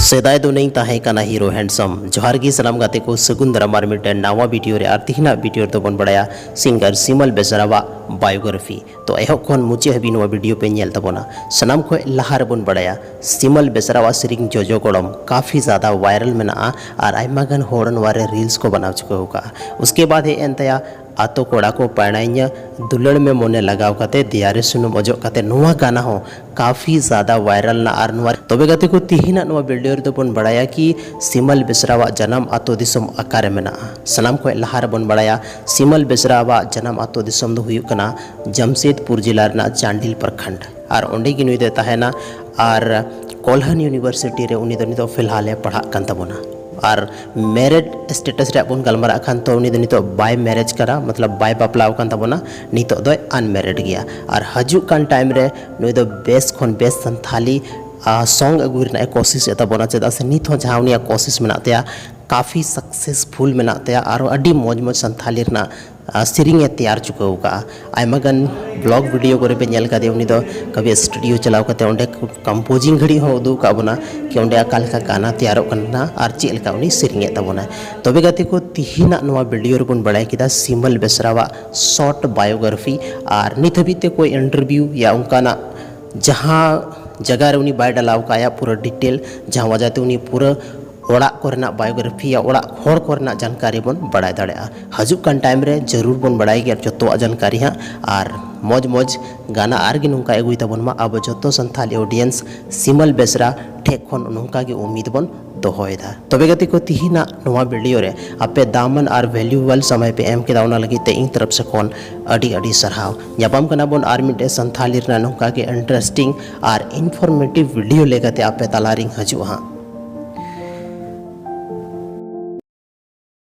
सेदाय दो नहीं ताहे काना हीरो हैंडसम जोहार गी सलाम गाते को सगुन दरामार मिटन नावा वीडियो रे आरतिहना वीडियो तो बन बड़ाया सिंगर सिमल बेसरावा बायोग्राफी तो एहब खन मुचे हबी नवा वीडियो पे नेल तबोना सनाम को लहार बन बड़ाया सिमल बेसरावा सिरिंग जोजो गड़म काफ़ी ज़्यादा वायरल में और आयमा गन होड़न वारे रील्स को बना चुका होगा। उसके बाद है एनतया आतो कोड़ा को पढ़ाइया दुलड़ में मोने लगाव कते दियारे सुनुम अजो कते नुआ गाना हो काफ़ी ज़्यादा वायरल ना आर नुआ तबे गते को तिहिना नुआ वीडियो रे बन बड़ाया कि सिमल बेसरावा जन्म आतो दिसम आकारे में सनाम को लहार बन बड़ाया सिमल बेसरावा जन्म आतो दिसम दो हुयुग कना जमशेदपुर जिला रना चांडिल प्रखंड और ओंडे गी नुई दे ताहेना और कोल्हान यूनिवर्सिटी रे उनी दो फिलहाल पढ़ा कान तबोना और मैरिड स्टेटस रे बन गलमारा खान तो उनी नितो बाय मैरिज करा मतलब बाय बापलाव कान तबोना नितो दो अनमैरिड गया और हजूक कान टाइम रे नुई दो बेस्ट खन बेस्ट संथाली सॉन्ग अगू रना कोशिश तबोना चेदा से नित हो जहां उनिया कोशिश मेना तया काफ़ी सक्सेसफुल मेना तया और अडी मौज मौज संथाली रना सेरिंग तैयार चुका होगा आयमा गन ब्लॉग वीडियो करे पे नेल कादे उनी दो कभी स्टूडियो चलाव कते ओंडे कंपोजिंग घड़ी हो उदू का बना कि ओंडे अकाल का गाना तैयार करना और चेल का उनी सेरिंग तबोना तबे गाते को तिहिना नवा वीडियो रे बन बड़ाय किदा सिमल बेसरावा शॉर्ट बायोग्राफी और नित हबीते कोई इंटरव्यू या उनका जहाँ जगह रे उनी बाय डालाव काया पूरा डिटेल जहाँ वजह ते उनी पूरा ओड़ा कोरना बायोग्राफी या ओड़ा होड़ कोरना जानकारी बन बड़ाय दाड़ेया हजूक कान टाइम रे जरूर बन बड़ाय गया जो जानकारी हाँ और मौज मौज गाना आर गे नुका एगुई तबन मा अब जो संथाली ऑडियंस सिमल बेसरा ठेक खन नुका गे उम्मीद बन दोहयदा तबे गति को तिहिना नवा वीडियो रे आपे दामन और वैल्यूएबल समय पे एम के दावना लगी ते इन तरफ से कौन अड़ी अड़ी सरहाव यापाम कना बन आर मिटे संथाली नुका गे इंटरेस्टिंग और इन्फॉर्मेटिव वीडियो लेगाते आपे तालारिंग हजू हाँ।